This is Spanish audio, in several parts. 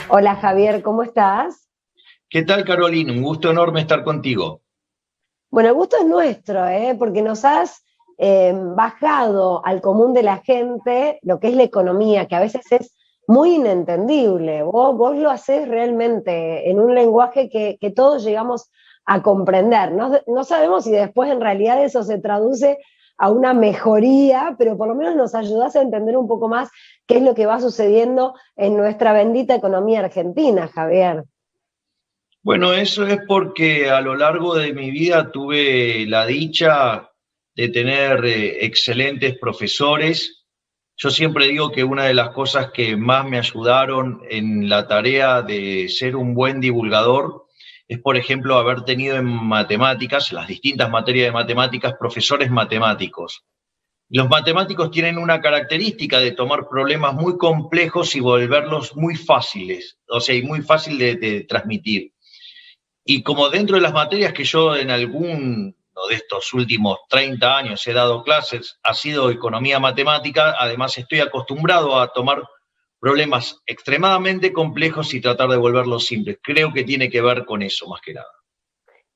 Hola Javier, ¿cómo estás? ¿Qué tal, Carolina? Un gusto enorme estar contigo. Bueno, el gusto es nuestro, ¿eh? Porque nos has bajado al común de la gente lo que es la economía, que a veces es muy inentendible. Vos lo hacés realmente en un lenguaje que todos llegamos a comprender. No sabemos si después en realidad eso se traduce a una mejoría, pero por lo menos nos ayudás a entender un poco más qué es lo que va sucediendo en nuestra bendita economía argentina, Javier. Bueno, eso es porque a lo largo de mi vida tuve la dicha de tener excelentes profesores. Yo siempre digo que una de las cosas que más me ayudaron en la tarea de ser un buen divulgador es, por ejemplo, haber tenido en matemáticas, en las distintas materias de matemáticas, profesores matemáticos. Los matemáticos tienen una característica de tomar problemas muy complejos y volverlos muy fáciles, o sea, y muy fácil de transmitir. Y como dentro de las materias que yo en alguno de estos últimos 30 años he dado clases, ha sido economía matemática, además estoy acostumbrado a tomar problemas extremadamente complejos y tratar de volverlos simples. Creo que tiene que ver con eso más que nada.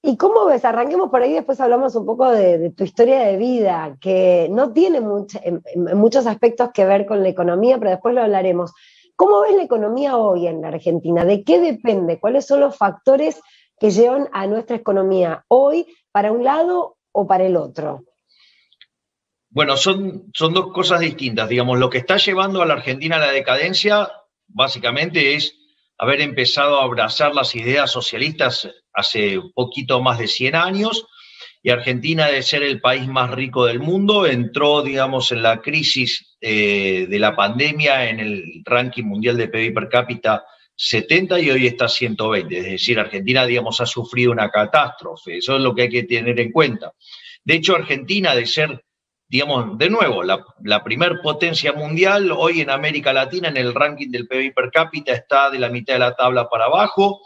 ¿Y cómo ves? Arranquemos por ahí, después hablamos un poco de tu historia de vida, que no tiene en muchos aspectos que ver con la economía, pero después lo hablaremos. ¿Cómo ves la economía hoy en la Argentina? ¿De qué depende? ¿Cuáles son los factores que llevan a nuestra economía hoy para un lado o para el otro? Bueno, son dos cosas distintas. Digamos, lo que está llevando a la Argentina a la decadencia, básicamente, es haber empezado a abrazar las ideas socialistas hace un poquito más de 100 años, y Argentina, de ser el país más rico del mundo, entró, digamos, en la crisis de la pandemia en el ranking mundial de PIB per cápita 70 y hoy está 120. Es decir, Argentina, digamos, ha sufrido una catástrofe. Eso es lo que hay que tener en cuenta. De hecho, Argentina, de ser, digamos, de nuevo, la primer potencia mundial, hoy en América Latina, en el ranking del PIB per cápita, está de la mitad de la tabla para abajo,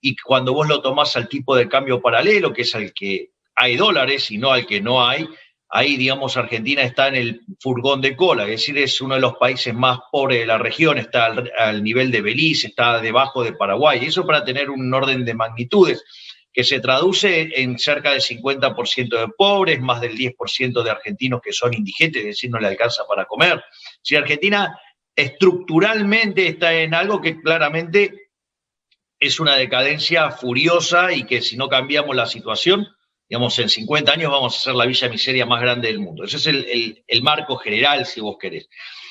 y cuando vos lo tomás al tipo de cambio paralelo, que es al que hay dólares y no al que no hay, ahí, digamos, Argentina está en el furgón de cola, es decir, es uno de los países más pobres de la región, está al nivel de Belice, está debajo de Paraguay, y eso para tener un orden de magnitudes que se traduce en cerca del 50% de pobres, más del 10% de argentinos que son indigentes, es decir, no le alcanza para comer. Si Argentina estructuralmente está en algo que claramente es una decadencia furiosa, y que si no cambiamos la situación, digamos, en 50 años vamos a ser la villa miseria más grande del mundo. Ese es el marco general, si vos querés.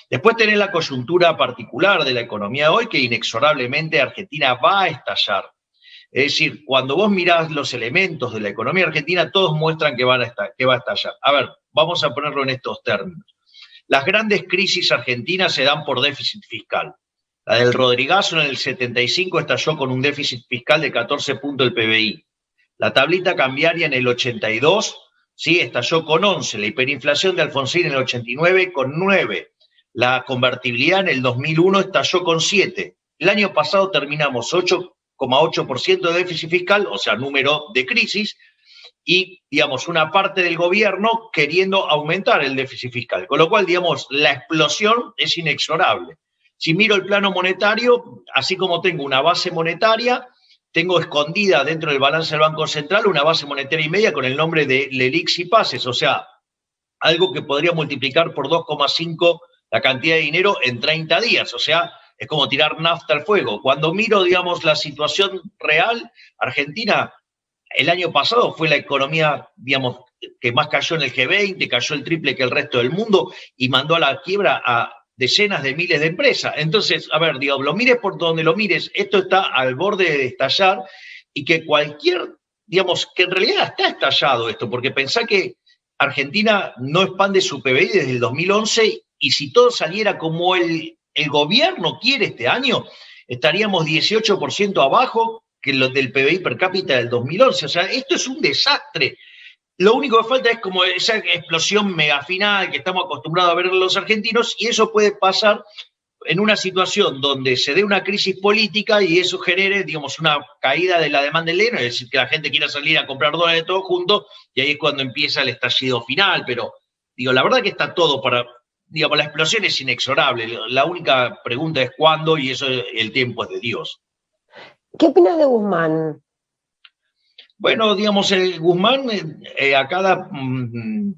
Después tenés la coyuntura particular de la economía de hoy, que inexorablemente Argentina va a estallar. Es decir, cuando vos mirás los elementos de la economía argentina, todos muestran que va a estallar. A ver, vamos a ponerlo en estos términos. Las grandes crisis argentinas se dan por déficit fiscal. La del Rodrigazo en el 75 estalló con un déficit fiscal de 14 puntos del PBI. La tablita cambiaria en el 82, sí, estalló con 11. La hiperinflación de Alfonsín en el 89 con 9. La convertibilidad en el 2001 estalló con 7. El año pasado terminamos 8,8% de déficit fiscal, o sea, número de crisis, y, digamos, una parte del gobierno queriendo aumentar el déficit fiscal. Con lo cual, digamos, la explosión es inexorable. Si miro el plano monetario, así como tengo una base monetaria, tengo escondida dentro del balance del Banco Central una base monetaria y media con el nombre de LELIX y PASES, o sea, algo que podría multiplicar por 2,5 la cantidad de dinero en 30 días, o sea, es como tirar nafta al fuego. Cuando miro, digamos, la situación real, Argentina el año pasado fue la economía, digamos, que más cayó en el G20, cayó el triple que el resto del mundo y mandó a la quiebra a decenas de miles de empresas. Entonces, a ver, digamos, lo mires por donde lo mires, esto está al borde de estallar, y que cualquier, digamos, que en realidad está estallado esto, porque pensá que Argentina no expande su PBI desde el 2011, y si todo saliera como el gobierno quiere este año, estaríamos 18% abajo que lo del PBI per cápita del 2011. O sea, esto es un desastre. Lo único que falta es como esa explosión mega final que estamos acostumbrados a ver en los argentinos, y eso puede pasar en una situación donde se dé una crisis política y eso genere, digamos, una caída de la demanda del dinero, es decir, que la gente quiera salir a comprar dólares todos juntos, y ahí es cuando empieza el estallido final. Pero, digo, la verdad que está todo para digamos, la explosión es inexorable. La única pregunta es cuándo, y eso el tiempo es de Dios. ¿Qué opinas de Guzmán? Bueno, digamos, Guzmán a cada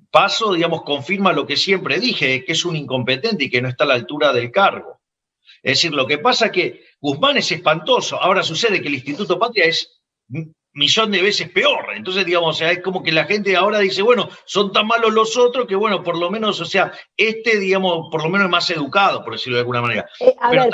paso, digamos, confirma lo que siempre dije, que es un incompetente y que no está a la altura del cargo. Es decir, lo que pasa es que Guzmán es espantoso. Ahora sucede que el Instituto Patria es millón de veces peor. Entonces, digamos, o sea, es como que la gente ahora dice, bueno, son tan malos los otros que, bueno, por lo menos, o sea, digamos, por lo menos es más educado, por decirlo de alguna manera. Pero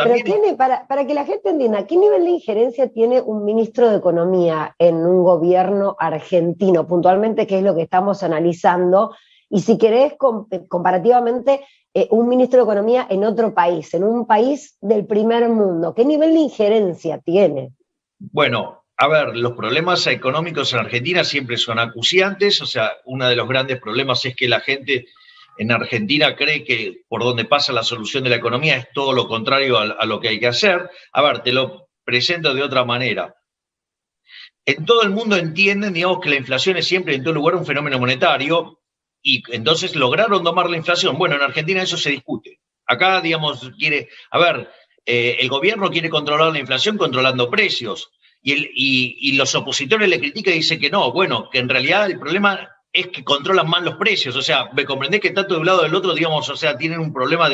para que la gente entienda, ¿qué nivel de injerencia tiene un ministro de Economía en un gobierno argentino? Puntualmente, ¿qué es lo que estamos analizando? Y si querés, comparativamente, un ministro de Economía en otro país, en un país del primer mundo, ¿qué nivel de injerencia tiene? Bueno, a ver, los problemas económicos en Argentina siempre son acuciantes, o sea, uno de los grandes problemas es que la gente en Argentina cree que por donde pasa la solución de la economía es todo lo contrario a lo que hay que hacer. A ver, te lo presento de otra manera. En todo el mundo entienden, digamos, que la inflación es siempre en todo lugar un fenómeno monetario y entonces lograron domar la inflación. Bueno, en Argentina eso se discute. Acá, digamos, el gobierno quiere controlar la inflación controlando precios y los opositores le critican y dicen que no, bueno, que en realidad el problema es que controlan mal los precios. O sea, me comprendés que tanto de un lado del otro, digamos, o sea, tienen un problema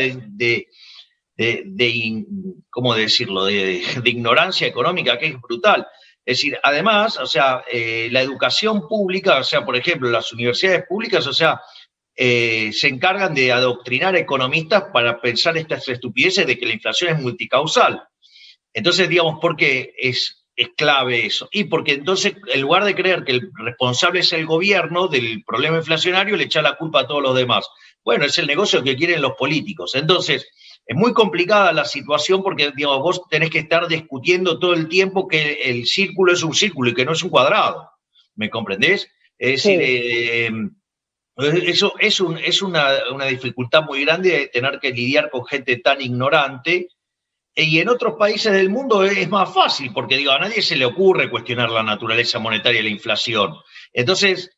¿cómo decirlo?, de ignorancia económica que es brutal. Es decir, además, o sea, la educación pública, o sea, por ejemplo, las universidades públicas, o sea, se encargan de adoctrinar economistas para pensar estas estupideces de que la inflación es multicausal. Entonces, digamos, ¿por qué es clave eso? Y porque entonces, en lugar de creer que el responsable es el gobierno del problema inflacionario, le echa la culpa a todos los demás. Bueno, es el negocio que quieren los políticos. Entonces, es muy complicada la situación porque, digamos, vos tenés que estar discutiendo todo el tiempo que el círculo es un círculo y que no es un cuadrado. ¿Me comprendés? Es decir, eso es una dificultad muy grande de tener que lidiar con gente tan ignorante. Y en otros países del mundo es más fácil, porque digo, a nadie se le ocurre cuestionar la naturaleza monetaria y la inflación. Entonces,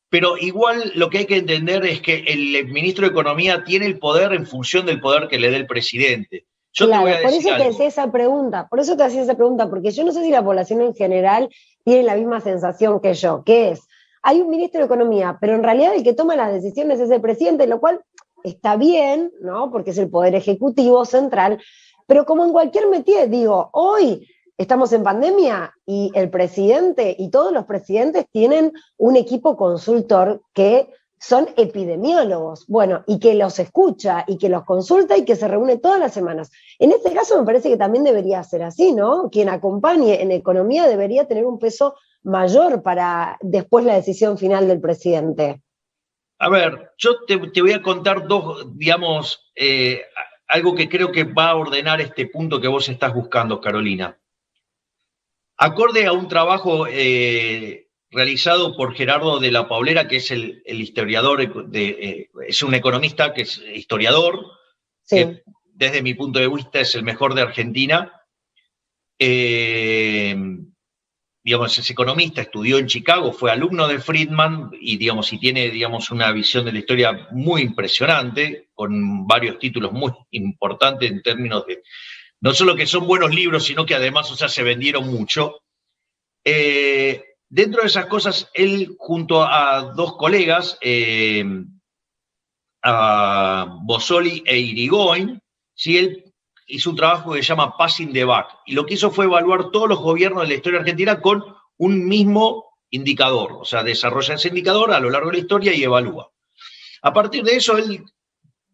pero igual lo que hay que entender es que el ministro de Economía tiene el poder en función del poder que le dé el presidente. Yo claro, te voy a decir por eso te hacía esa pregunta, porque yo no sé si la población en general tiene la misma sensación que yo, que es, hay un ministro de Economía, pero en realidad el que toma las decisiones es el presidente, lo cual está bien, ¿no? Porque es el poder ejecutivo central, pero como en cualquier métier, digo, hoy estamos en pandemia y el presidente y todos los presidentes tienen un equipo consultor que son epidemiólogos, bueno, y que los escucha y que los consulta y que se reúne todas las semanas. En este caso me parece que también debería ser así, ¿no? Quien acompañe en economía debería tener un peso mayor para después la decisión final del presidente. A ver, yo te voy a contar digamos, algo que creo que va a ordenar este punto que vos estás buscando, Carolina. Acorde a un trabajo realizado por Gerardo de la Paulera, que es el historiador, es un economista que es historiador, sí, que desde mi punto de vista es el mejor de Argentina. Digamos, es economista, estudió en Chicago, fue alumno de Friedman y tiene, digamos, una visión de la historia muy impresionante, con varios títulos muy importantes en términos de, no solo que son buenos libros, sino que además, o sea, se vendieron mucho. Dentro de esas cosas, él junto a dos colegas, a Bossoli e Irigoyen, ¿sí? Él hizo un trabajo que se llama Passing the Buck, y lo que hizo fue evaluar todos los gobiernos de la historia argentina con un mismo indicador, o sea, desarrolla ese indicador a lo largo de la historia y evalúa. A partir de eso, él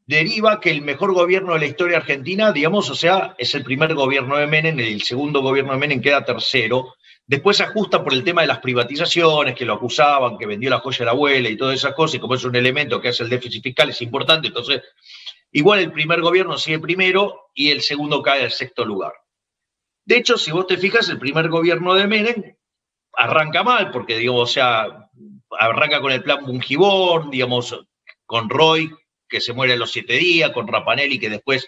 deriva que el mejor gobierno de la historia argentina, digamos, o sea, es el primer gobierno de Menem, el segundo gobierno de Menem queda tercero, después se ajusta por el tema de las privatizaciones, que lo acusaban, que vendió la joya de la abuela y todas esas cosas, y como es un elemento que hace el déficit fiscal, es importante, entonces, igual el primer gobierno sigue primero y el segundo cae al sexto lugar. De hecho, si vos te fijas, el primer gobierno de Menem arranca mal, porque, digamos, o sea, arranca con el plan Bungibón, digamos, con Roy, que se muere a los 7 días, con Rapanelli, que después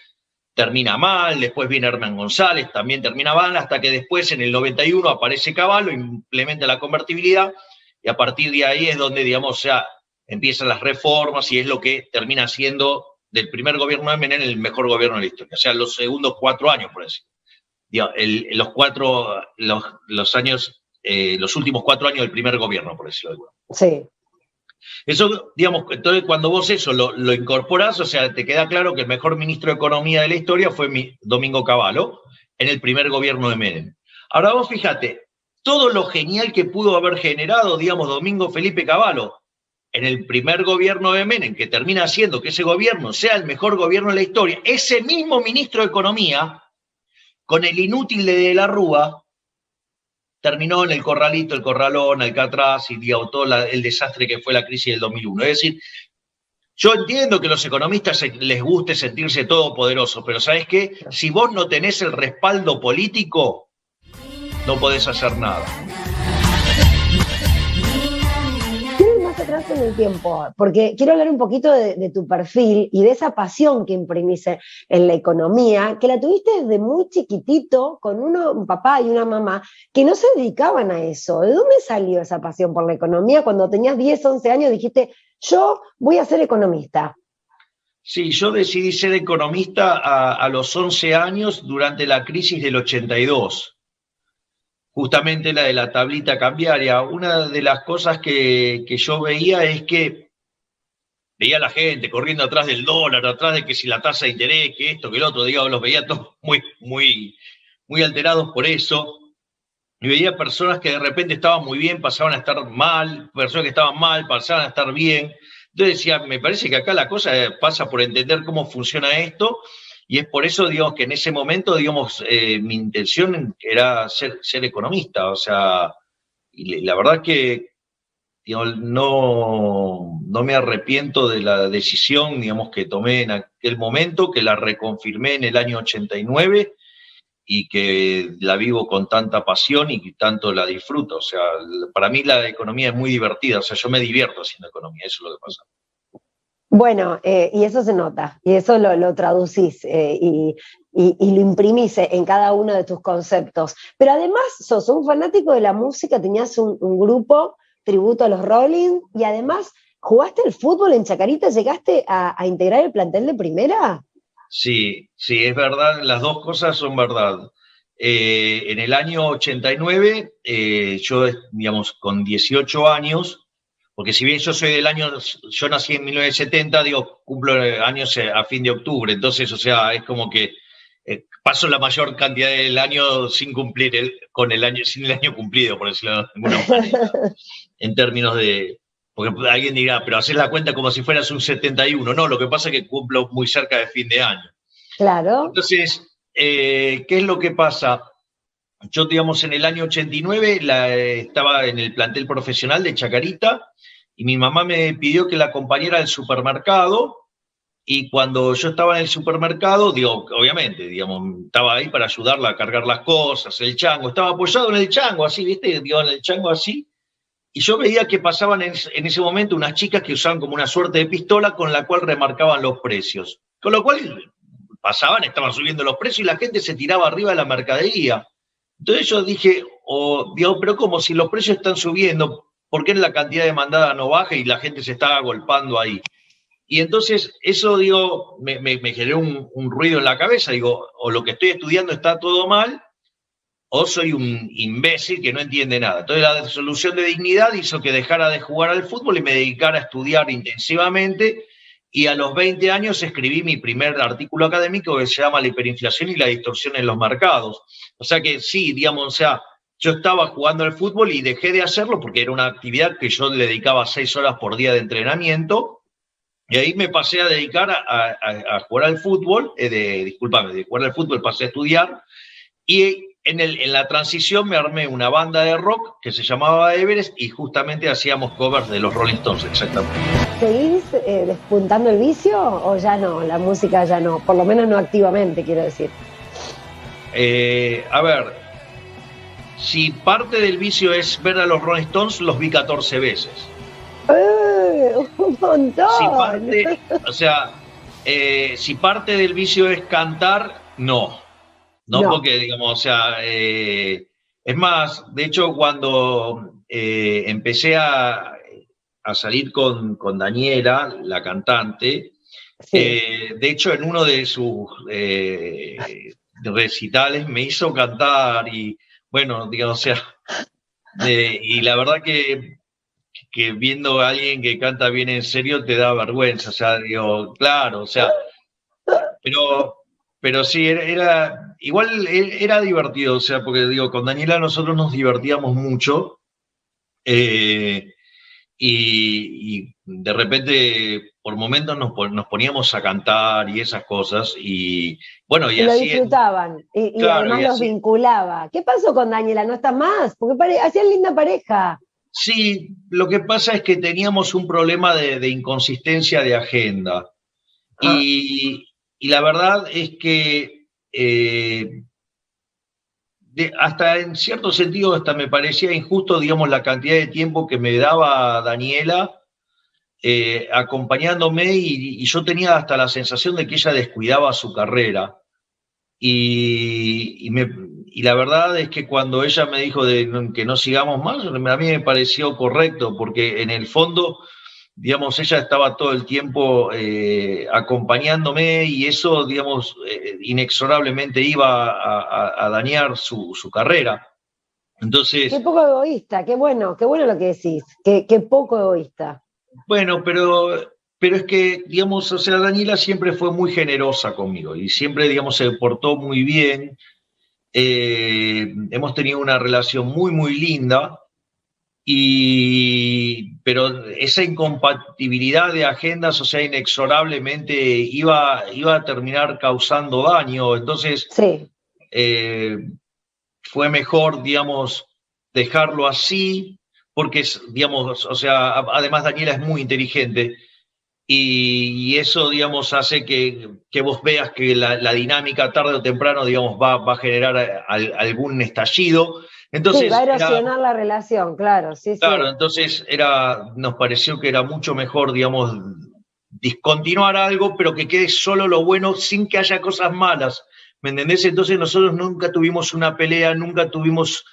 termina mal, después viene Hernán González, también termina mal, hasta que después en el 91 aparece Cavallo, implementa la convertibilidad, y a partir de ahí es donde, digamos, o sea, empiezan las reformas y es lo que termina siendo, del primer gobierno de Menem el mejor gobierno de la historia, o sea, los segundos 4 años, por decir. Los últimos 4 años del primer gobierno, por decirlo de alguna manera. Sí. Eso, digamos, entonces cuando vos eso lo incorporás, o sea, te queda claro que el mejor ministro de Economía de la historia fue Domingo Cavallo, en el primer gobierno de Menem. Ahora vos fíjate, todo lo genial que pudo haber generado, digamos, Domingo Felipe Cavallo, en el primer gobierno de Menem, que termina haciendo que ese gobierno sea el mejor gobierno de la historia, ese mismo ministro de Economía, con el inútil de la Rúa, terminó en el corralito, el corralón, Alcatraz y digamos, todo el desastre que fue la crisis del 2001. Es decir, yo entiendo que a los economistas les guste sentirse todopoderosos, pero ¿sabes qué? Si vos no tenés el respaldo político, no podés hacer nada. Quiero ir más atrás en el tiempo, porque quiero hablar un poquito de tu perfil y de esa pasión que imprimís en la economía, que la tuviste desde muy chiquitito con un papá y una mamá que no se dedicaban a eso. ¿De dónde salió esa pasión por la economía? Cuando tenías 10, 11 años dijiste, yo voy a ser economista. Sí, yo decidí ser economista a los 11 años durante la crisis del 82. Justamente la de la tablita cambiaria. Una de las cosas que yo veía es que veía a la gente corriendo atrás del dólar, atrás de que si la tasa de interés, que esto, que el otro, digamos, los veía todos muy alterados por eso. Y veía personas que de repente estaban muy bien, pasaban a estar mal, personas que estaban mal, pasaban a estar bien. Entonces decía, me parece que acá la cosa pasa por entender cómo funciona esto. Y es por eso, digamos, que en ese momento, digamos, mi intención era ser economista, o sea, y la verdad que, digamos, no me arrepiento de la decisión, digamos, que tomé en aquel momento, que la reconfirmé en el año 89 y que la vivo con tanta pasión y que tanto la disfruto. O sea, para mí la economía es muy divertida, o sea, yo me divierto haciendo economía, eso es lo que pasa. Bueno, y eso se nota, y eso lo traducís y lo imprimís en cada uno de tus conceptos. Pero además sos un fanático de la música, tenías un grupo tributo a los Rolling, y además jugaste el fútbol en Chacarita, ¿llegaste a integrar el plantel de primera? Sí, sí, es verdad, las dos cosas son verdad. En el año 89, yo, digamos, con 18 años, porque si bien yo soy del año, yo nací en 1970, digo, cumplo años a fin de octubre, entonces, o sea, es como que paso la mayor cantidad del año sin cumplir, sin el año cumplido, por decirlo de alguna manera, en términos de, porque alguien dirá, pero haces la cuenta como si fueras un 71, no, lo que pasa es que cumplo muy cerca de fin de año. Claro. Entonces, ¿qué es lo que pasa? Yo, digamos, en el año 89 estaba en el plantel profesional de Chacarita y mi mamá me pidió que la acompañara al supermercado, y cuando yo estaba en el supermercado, digo, obviamente, digamos, estaba ahí para ayudarla a cargar las cosas, el chango, estaba apoyado en el chango, así, ¿viste? Digo, en el chango así, y yo veía que pasaban en ese momento unas chicas que usaban como una suerte de pistola con la cual remarcaban los precios, con lo cual pasaban, estaban subiendo los precios y la gente se tiraba arriba de la mercadería. Entonces yo dije, digo, pero como si los precios están subiendo, ¿por qué la cantidad demandada no baja y la gente se está agolpando ahí? Y entonces eso, digo, me generó un ruido en la cabeza, digo, o lo que estoy estudiando está todo mal, o soy un imbécil que no entiende nada. Entonces la solución de dignidad hizo que dejara de jugar al fútbol y me dedicara a estudiar intensivamente, y a los 20 años escribí mi primer artículo académico que se llama La hiperinflación y la distorsión en los mercados. O sea que sí, digamos, o sea, yo estaba jugando al fútbol y dejé de hacerlo porque era una actividad que yo le dedicaba 6 horas por día de entrenamiento, y ahí me pasé a dedicar a jugar al fútbol, de jugar al fútbol pasé a estudiar, y en la transición me armé una banda de rock que se llamaba Everest y justamente hacíamos covers de los Rolling Stones, exactamente. ¿Seguís despuntando el vicio o ya no? La música ya no, por lo menos no activamente, quiero decir. A ver, si parte del vicio es ver a los Rolling Stones, los vi 14 veces. Un montón. Si parte del vicio es cantar, no, porque, digamos, o sea, es más, de hecho, cuando empecé a salir con Daniela, la cantante, Sí. De hecho, en uno de sus recitales me hizo cantar y, bueno, digamos, o sea, y la verdad que viendo a alguien que canta bien en serio te da vergüenza, o sea, digo, claro, o sea, pero, pero sí, igual era divertido, o sea, porque digo, con Daniela nosotros nos divertíamos mucho. eh, y de repente, por momentos nos poníamos a cantar y esas cosas, y bueno, y Y lo así, disfrutaban, y claro, además y los así. vinculaba. ¿Qué pasó con Daniela? ¿No está más? Porque hacían linda pareja. Sí, lo que pasa es que teníamos un problema de inconsistencia de agenda, Ah, y la verdad es que hasta en cierto sentido hasta me parecía injusto, digamos, la cantidad de tiempo que me daba Daniela acompañándome y yo tenía hasta la sensación de que ella descuidaba su carrera. Y, y, me, y la verdad es que cuando ella me dijo que no sigamos más, a mí me pareció correcto, porque en el fondo, digamos, ella estaba todo el tiempo acompañándome y eso, digamos, inexorablemente iba a dañar su carrera. qué Entonces, poco egoísta, qué bueno lo que decís, qué poco egoísta. bueno, pero es que, digamos, o sea, Daniela siempre fue muy generosa conmigo y siempre, digamos, se portó muy bien. Hemos tenido una relación muy, muy linda, pero esa incompatibilidad de agendas, o sea, inexorablemente iba a terminar causando daño. Entonces, Sí, eh, fue mejor, digamos, dejarlo así, porque, digamos, o sea, además Daniela es muy inteligente y eso, digamos, hace que vos veas que la dinámica tarde o temprano, digamos, va a generar algún estallido. sí, va a Entonces, erosionar la relación, claro, sí, claro, sí. entonces nos pareció que era mucho mejor, digamos, discontinuar algo, pero que quede solo lo bueno sin que haya cosas malas. ¿Me entendés? Entonces nosotros nunca tuvimos una pelea, nunca tuvimos,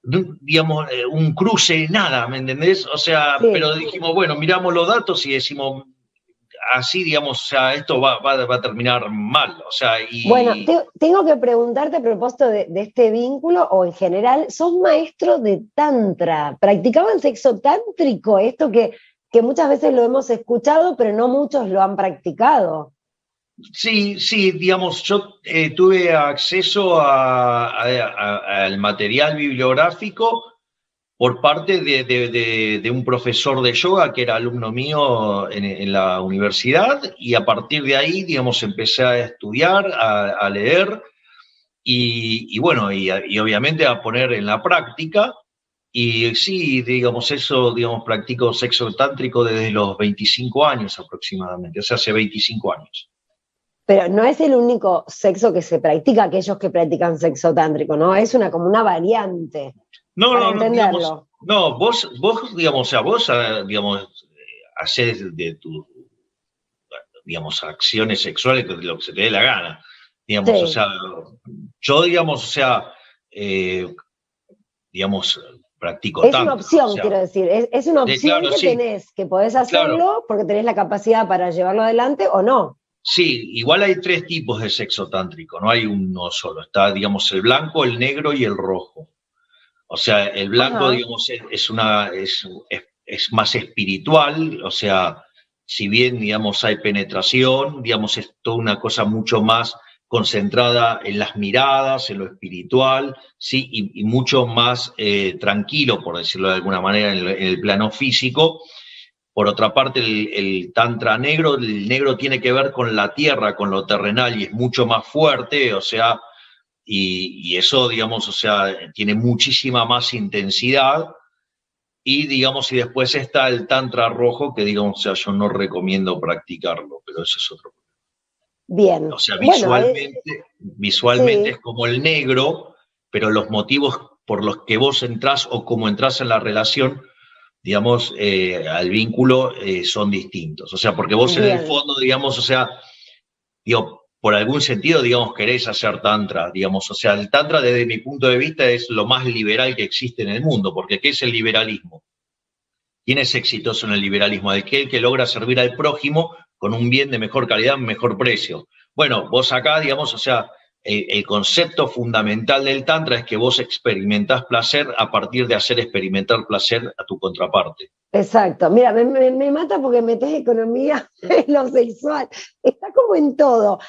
digamos, un cruce, nada, ¿me entendés? O sea, Sí. pero dijimos, bueno, miramos los datos y decimos, así, digamos, o sea, esto va a terminar mal, o sea, Bueno, y tengo que preguntarte a propósito de este vínculo o en general, sos maestro de tantra, ¿practicaban sexo tántrico? Esto que muchas veces lo hemos escuchado, pero no muchos lo han practicado. sí, sí, digamos, yo tuve acceso al material bibliográfico por parte de un profesor de yoga que era alumno mío en la universidad y a partir de ahí, digamos, empecé a estudiar, a leer y bueno, y obviamente a poner en la práctica. Y sí, digamos, eso, digamos, practico sexo tántrico desde los 25 años aproximadamente, o sea, hace 25 años. Pero no es el único sexo que se practica, aquellos que practican sexo tántrico, ¿no? Es como una variante, No, para no, no, digamos, entenderlo. no, vos, digamos, o sea, vos, digamos, haces de tu, digamos, acciones sexuales lo que se te dé la gana, digamos, o Sí. sea, yo, digamos, o sea, eh, digamos, practico Es una tantra, o opción, sea, quiero decir, es una opción claro, que sí, tenés, que podés claro, hacerlo porque tenés la capacidad para llevarlo adelante o no. sí, igual hay tres tipos de sexo tántrico, no hay uno solo, está, digamos, el blanco, el negro y el rojo. O sea, el blanco, Ajá. digamos, es más espiritual, o sea, si bien, digamos, hay penetración, digamos, es toda una cosa mucho más concentrada en las miradas, en lo espiritual, sí, y mucho más tranquilo, por decirlo de alguna manera, en el plano físico. Por otra parte, el tantra negro, el negro tiene que ver con la tierra, con lo terrenal, y es mucho más fuerte, o sea, y eso, digamos, o sea, tiene muchísima más intensidad. Y, digamos, y después está el tantra rojo, que, digamos, o sea, yo no recomiendo practicarlo, pero eso es otro. O Bien. sea, Bueno, visualmente es sí, como el negro, pero los motivos por los que vos entrás o cómo entrás en la relación, digamos, al vínculo son distintos. O sea, porque vos en el bien. fondo, digamos, o sea, digo, por algún sentido, digamos, querés hacer tantra, digamos, o sea, el tantra desde mi punto de vista es lo más liberal que existe en el mundo, porque ¿qué es el liberalismo? ¿Quién es exitoso en el liberalismo? Aquel que logra servir al prójimo con un bien de mejor calidad, mejor precio. Bueno, vos acá, digamos, o sea, el concepto fundamental del Tantra es que vos experimentás placer a partir de hacer experimentar placer a tu contraparte. Exacto. Mira, me mata porque metes economía en lo sexual. Está como en todo.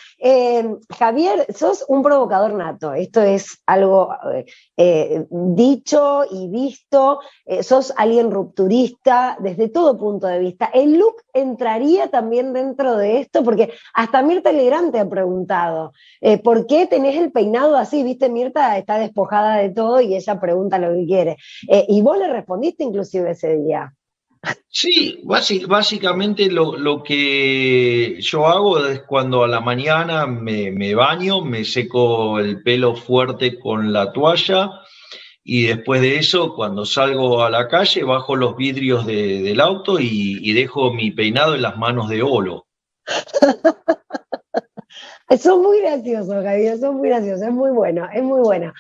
Javier, sos un provocador nato. Esto es algo dicho y visto. Sos alguien rupturista desde todo punto de vista. ¿El look entraría también dentro de esto? Porque hasta Mirta Legrand te ha preguntado, ¿por qué tenés el peinado así? Viste, Mirta está despojada de todo y ella pregunta lo que quiere. Y vos le respondiste inclusive ese día. Sí, básicamente lo que yo hago es cuando a la mañana me baño, me seco el pelo fuerte con la toalla y después de eso, cuando salgo a la calle, bajo los vidrios del auto y dejo mi peinado en las manos de Olo. Son muy graciosos, Javier, son muy graciosos, es muy bueno, es muy bueno.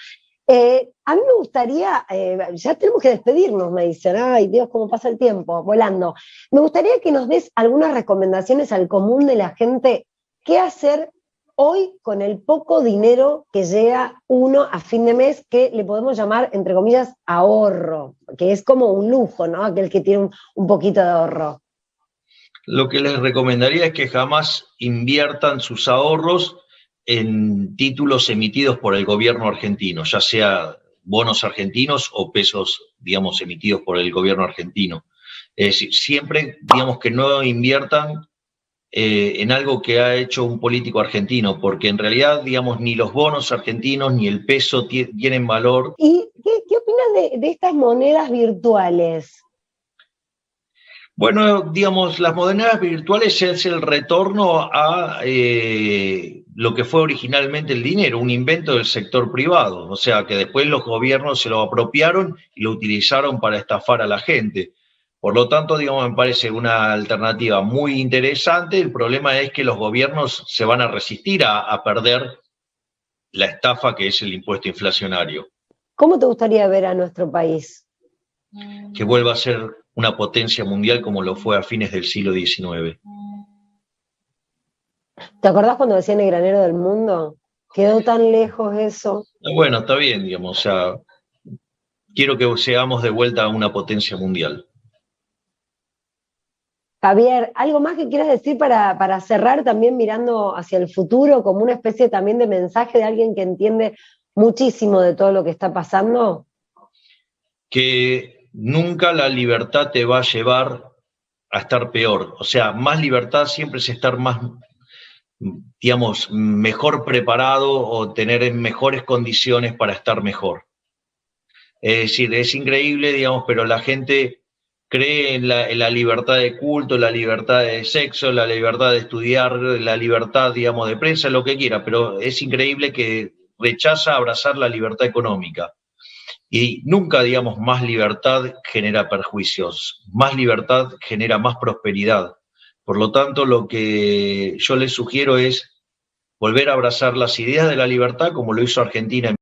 A mí me gustaría, ya tenemos que despedirnos, me dicen, ay Dios, cómo pasa el tiempo, volando. Me gustaría que nos des algunas recomendaciones al común de la gente, qué hacer hoy con el poco dinero que llega uno a fin de mes, que le podemos llamar, entre comillas, ahorro, que es como un lujo, ¿no? Aquel que tiene un poquito de ahorro. Lo que les recomendaría es que jamás inviertan sus ahorros en títulos emitidos por el gobierno argentino, ya sea bonos argentinos o pesos, digamos, emitidos por el gobierno argentino. Es decir, siempre, digamos, que no inviertan en algo que ha hecho un político argentino, porque en realidad, digamos, ni los bonos argentinos ni el peso tienen valor. ¿Y qué opinas de estas monedas virtuales? Bueno, digamos, las monedas virtuales es el retorno a lo que fue originalmente el dinero, un invento del sector privado. O sea, que después los gobiernos se lo apropiaron y lo utilizaron para estafar a la gente. Por lo tanto, digamos, me parece una alternativa muy interesante. El problema es que los gobiernos se van a resistir a perder la estafa que es el impuesto inflacionario. ¿Cómo te gustaría ver a nuestro país? Que vuelva a ser una potencia mundial como lo fue a fines del siglo XIX. ¿Te acordás cuando decían el granero del mundo? Quedó tan lejos eso. Bueno, está bien, digamos, o sea, quiero que seamos de vuelta una potencia mundial. Javier, ¿algo más que quieras decir para cerrar también mirando hacia el futuro como una especie también de mensaje de alguien que entiende muchísimo de todo lo que está pasando? Que nunca la libertad te va a llevar a estar peor. O sea, más libertad siempre es estar más, digamos, mejor preparado o tener mejores condiciones para estar mejor. Es decir, es increíble, digamos, pero la gente cree en la libertad de culto, la libertad de sexo, la libertad de estudiar, la libertad, digamos, de prensa, lo que quiera, pero es increíble que rechaza abrazar la libertad económica. Y nunca, digamos, más libertad genera perjuicios, más libertad genera más prosperidad. Por lo tanto, lo que yo les sugiero es volver a abrazar las ideas de la libertad como lo hizo Argentina en